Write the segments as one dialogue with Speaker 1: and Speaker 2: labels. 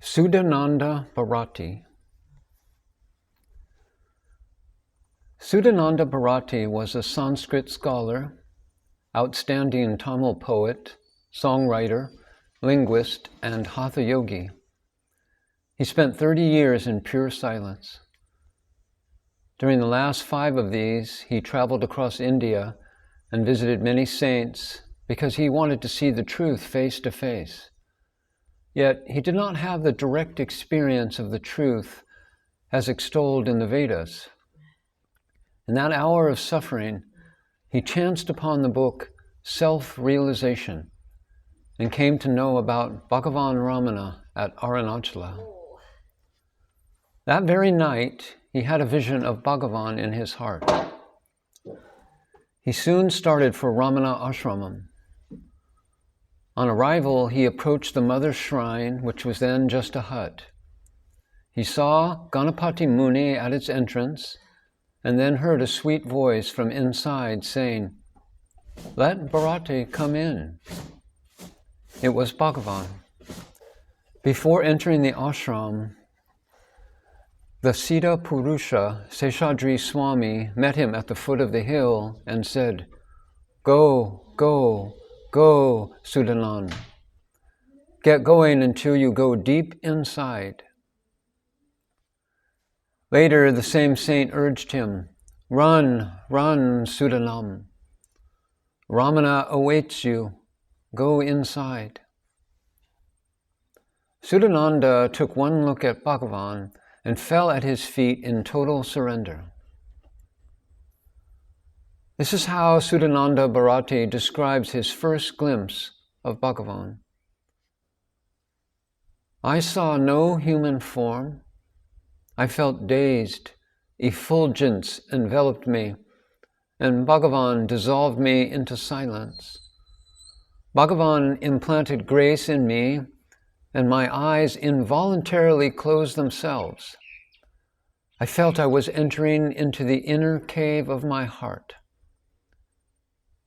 Speaker 1: Suddhananda Bharati. Suddhananda Bharati was a Sanskrit scholar, outstanding Tamil poet, songwriter, linguist, and hatha yogi. He spent 30 years in pure silence. During the last 5 of these, he traveled across India and visited many saints because he wanted to see the truth face to face. Yet he did not have the direct experience of the truth as extolled in the Vedas. In that hour of suffering, he chanced upon the book Self-Realization and came to know about Bhagavan Ramana at Arunachala. That very night, he had a vision of Bhagavan in his heart. He soon started for Ramanasramam. On arrival, he approached the mother's shrine, which was then just a hut. He saw Ganapati Muni at its entrance, and then heard a sweet voice from inside saying, "Let Bharati come in." It was Bhagavan. Before entering the ashram, the Siddha Purusha, Seshadri Swami, met him at the foot of the hill and said, "Go, go, go, Suddhananda. Get going until you go deep inside." Later, the same saint urged him, "Run, run, Suddhananda. Ramana awaits you. Go inside." Suddhananda took one look at Bhagavan and fell at his feet in total surrender. This is how Suddhananda Bharati describes his first glimpse of Bhagavan. "I saw no human form. I felt dazed. Effulgence enveloped me, and Bhagavan dissolved me into silence. Bhagavan implanted grace in me, and my eyes involuntarily closed themselves. I felt I was entering into the inner cave of my heart.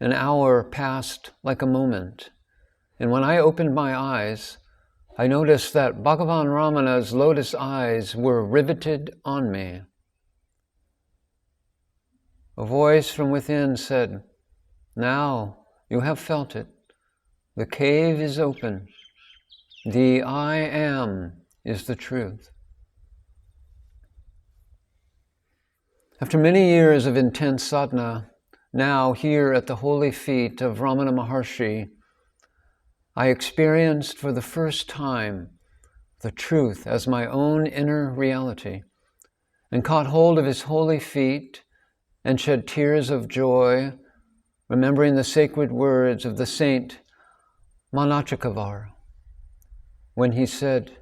Speaker 1: An hour passed like a moment, and when I opened my eyes, I noticed that Bhagavan Ramana's lotus eyes were riveted on me. A voice from within said, 'Now you have felt it. The cave is open. The I am is the truth.'" After many years of intense sadhana, now here at the holy feet of Ramana Maharshi, I experienced for the first time the truth as my own inner reality, and caught hold of his holy feet and shed tears of joy, remembering the sacred words of the saint Manachakavar, when he said,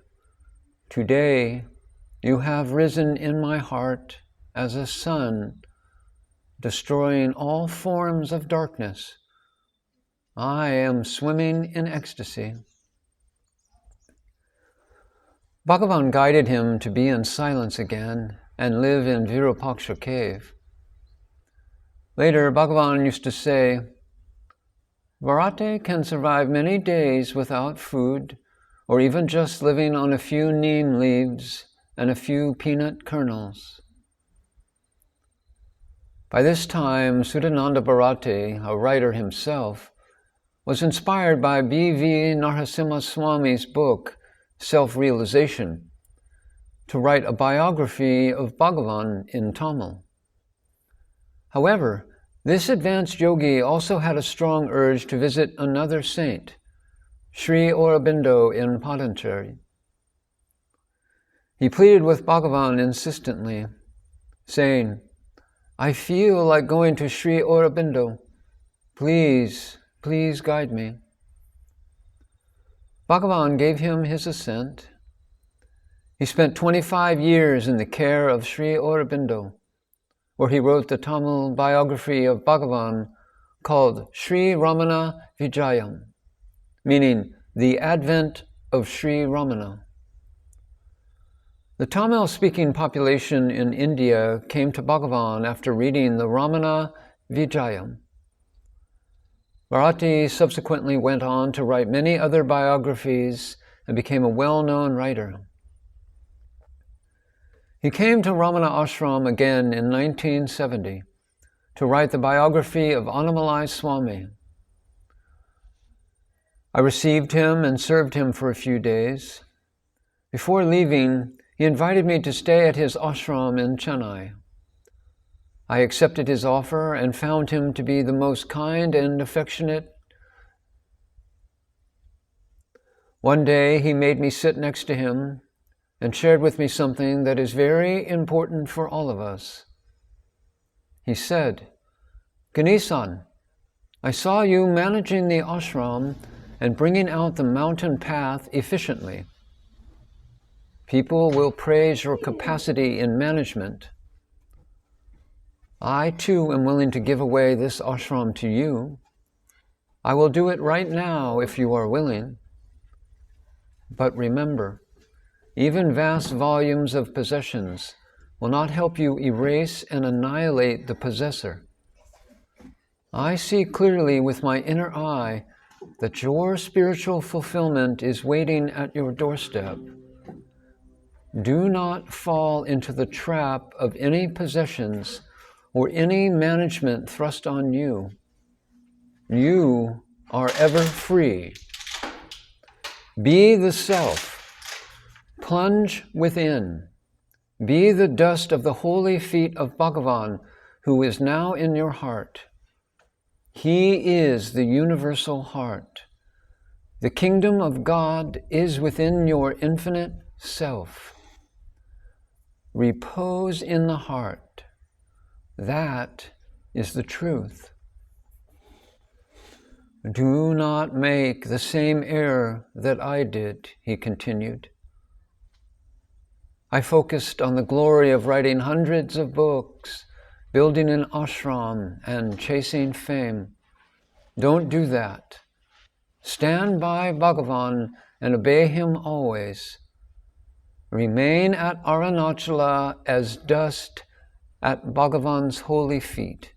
Speaker 1: "Today you have risen in my heart as a sun, destroying all forms of darkness. I am swimming in ecstasy." Bhagavan guided him to be in silence again and live in Virupaksha cave. Later, Bhagavan used to say, "Bharati can survive many days without food, or even just living on a few neem leaves and a few peanut kernels." By this time, Suddhananda Bharati, a writer himself, was inspired by B.V. Narasimha Swami's book, Self-Realization, to write a biography of Bhagavan in Tamil. However, this advanced yogi also had a strong urge to visit another saint, Sri Aurobindo in Patanjali. He pleaded with Bhagavan insistently, saying, "I feel like going to Sri Aurobindo. Please, please guide me." Bhagavan gave him his assent. He spent 25 years in the care of Sri Aurobindo, where he wrote the Tamil biography of Bhagavan called Sri Ramana Vijayam, meaning the advent of Sri Ramana. The Tamil-speaking population in India came to Bhagavan after reading the Ramana Vijayam. Bharati subsequently went on to write many other biographies and became a well-known writer. He came to Ramana Ashram again in 1970 to write the biography of Annamalai Swami. I received him and served him for a few days. Before leaving, he invited me to stay at his ashram in Chennai. I accepted his offer and found him to be the most kind and affectionate. One day he made me sit next to him and shared with me something that is very important for all of us. He said, "Ganesan, I saw you managing the ashram and bringing out the mountain path efficiently. People will praise your capacity in management. I too am willing to give away this ashram to you. I will do it right now if you are willing. But remember, even vast volumes of possessions will not help you erase and annihilate the possessor. I see clearly with my inner eye that your spiritual fulfillment is waiting at your doorstep. Do not fall into the trap of any possessions or any management thrust on you. You are ever free. Be the self. Plunge within. Be the dust of the holy feet of Bhagavan, who is now in your heart. He is the universal heart. The kingdom of God is within your infinite self. Repose in the heart. That is the truth. Do not make the same error that I did," he continued. I focused on the glory of writing hundreds of books, building an ashram, and chasing fame. Don't do that. Stand by Bhagavan and obey him always. Remain at Arunachala as dust at Bhagavan's holy feet.